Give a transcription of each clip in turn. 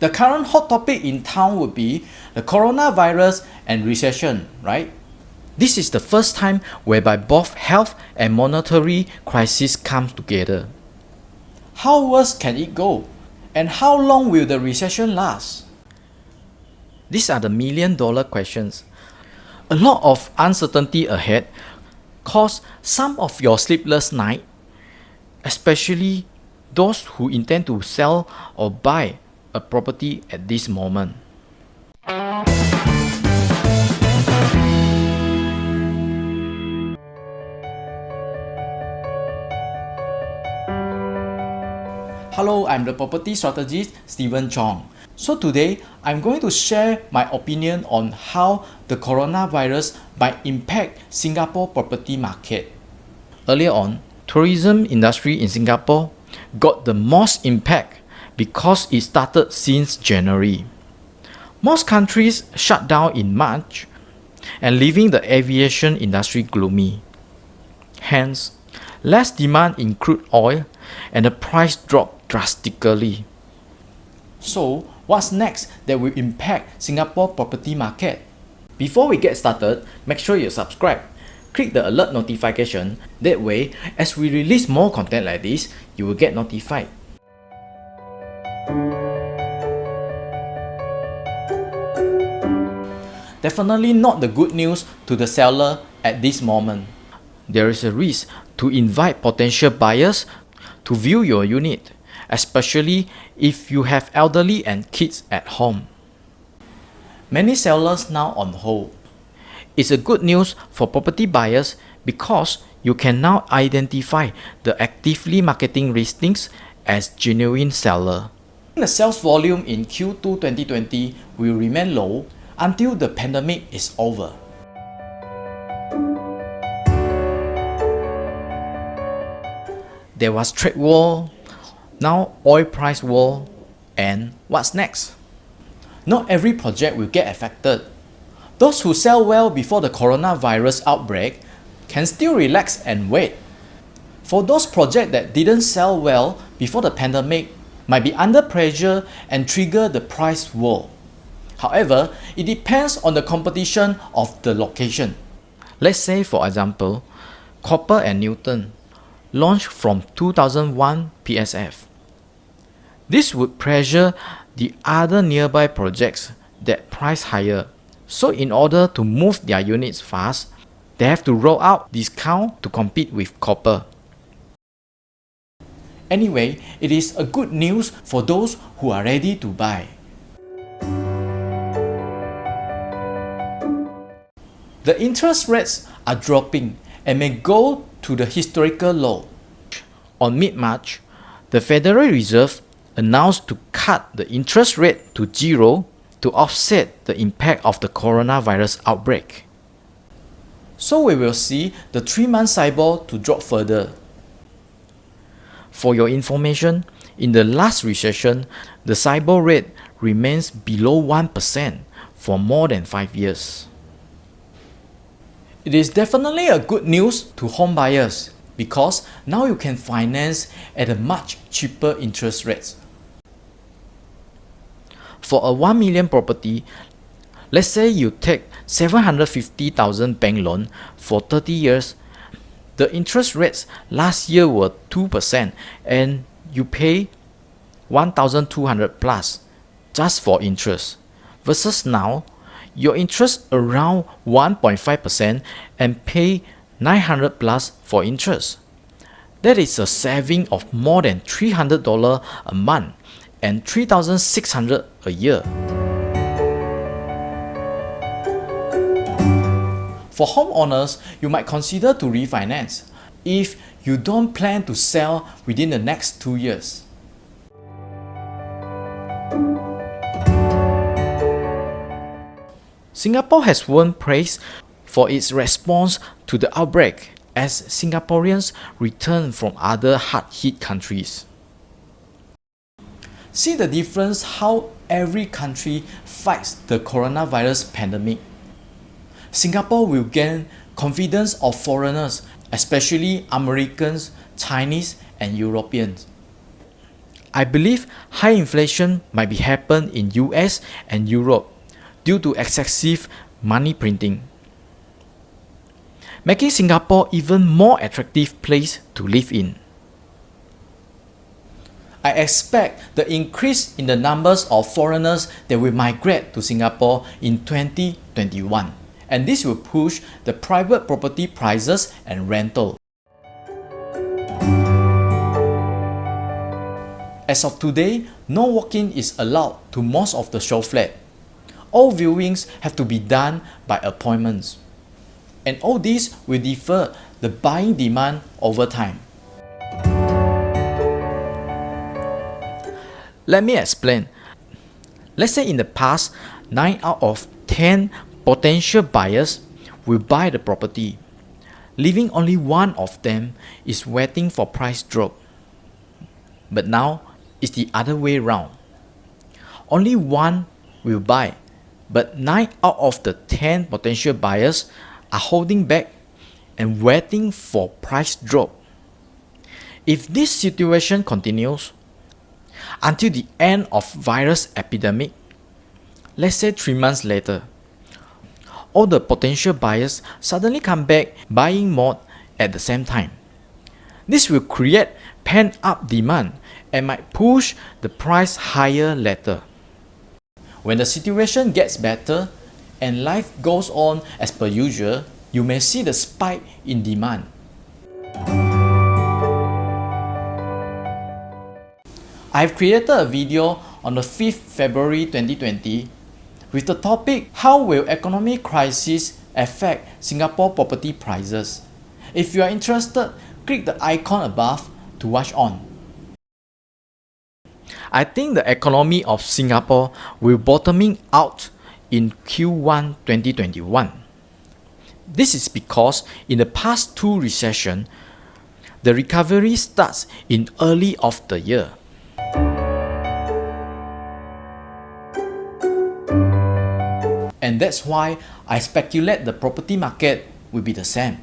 The current hot topic in town would be the coronavirus and recession, right? This is the first time whereby both health and monetary crisis come together. How worse can it go? And how long will the recession last? These are the million-dollar questions. A lot of uncertainty ahead cause some of your sleepless nights, especially those who intend to sell or buy a property at this moment. Hello, I'm the property strategist Stephen Chong. So today, I'm going to share my opinion on how the coronavirus might impact Singapore property market. Earlier on, tourism industry in Singapore got the most impact because it started since January. Most countries shut down in March and leaving the aviation industry gloomy. Hence, less demand in crude oil and the price dropped drastically. So, what's next that will impact Singapore property market? Before we get started, make sure you subscribe. Click the alert notification. That way, as we release more content like this, you will get notified. Definitely not the good news to the seller at this moment. There is a risk to invite potential buyers to view your unit, especially if you have elderly and kids at home. Many sellers now on hold. It's a good news for property buyers because you can now identify the actively marketing listings as genuine seller. The sales volume in Q2 2020 will remain low until the pandemic is over. There was trade war, now oil price war, and what's next? Not every project will get affected. Those who sell well before the coronavirus outbreak can still relax and wait. For those projects that didn't sell well before the pandemic might be under pressure and trigger the price war. However, it depends on the competition of the location. Let's say, for example, Copper and Newton launched from 2001 PSF. This would pressure the other nearby projects that price higher. So in order to move their units fast, they have to roll out discount to compete with Copper. Anyway, it is a good news for those who are ready to buy. The interest rates are dropping and may go to the historical low. On mid-March, the Federal Reserve announced to cut the interest rate to zero to offset the impact of the coronavirus outbreak. So we will see the 3-month SIBOR to drop further. For your information, in the last recession, the SIBOR rate remains below 1% for more than 5 years. It is definitely a good news to home buyers because now you can finance at a much cheaper interest rates. For a 1 million property, let's say you take 750,000 bank loan for 30 years, the interest rates last year were 2% and you pay 1,200 plus just for interest, versus now your interest around 1.5% and pay 900 plus for interest. That is a saving of more than $300 a month and $3,600 a year. For homeowners, you might consider to refinance if you don't plan to sell within the next 2 years. Singapore has won praise for its response to the outbreak as Singaporeans return from other hard-hit countries. See the difference how every country fights the coronavirus pandemic. Singapore will gain confidence of foreigners, especially Americans, Chinese, and Europeans. I believe high inflation might be happen in US and Europe due to excessive money printing, making Singapore even more attractive place to live in. I expect the increase in the numbers of foreigners that will migrate to Singapore in 2021, and this will push the private property prices and rental. As of today, no walk-in is allowed to most of the show flat. All viewings have to be done by appointments. And all these will defer the buying demand over time. Let me explain. Let's say in the past, 9 out of 10 potential buyers will buy the property, leaving only one of them is waiting for price drop. But now, it's the other way round. Only one will buy, but 9 out of the 10 potential buyers are holding back and waiting for price drop. If this situation continues until the end of virus epidemic, let's say 3 months later, all the potential buyers suddenly come back buying more at the same time. This will create pent-up demand and might push the price higher later. When the situation gets better and life goes on as per usual, you may see the spike in demand. I've created a video on the 5th February 2020 with the topic, how will economic crisis affect Singapore property prices? If you are interested, click the icon above to watch on. I think the economy of Singapore will bottoming out in Q1 2021. This is because in the past 2 recessions, the recovery starts in early of the year. And that's why I speculate the property market will be the same.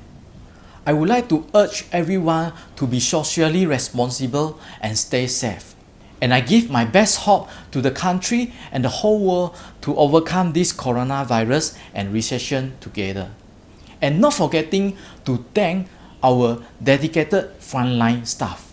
I would like to urge everyone to be socially responsible and stay safe. And I give my best hope to the country and the whole world to overcome this coronavirus and recession together. And not forgetting to thank our dedicated frontline staff.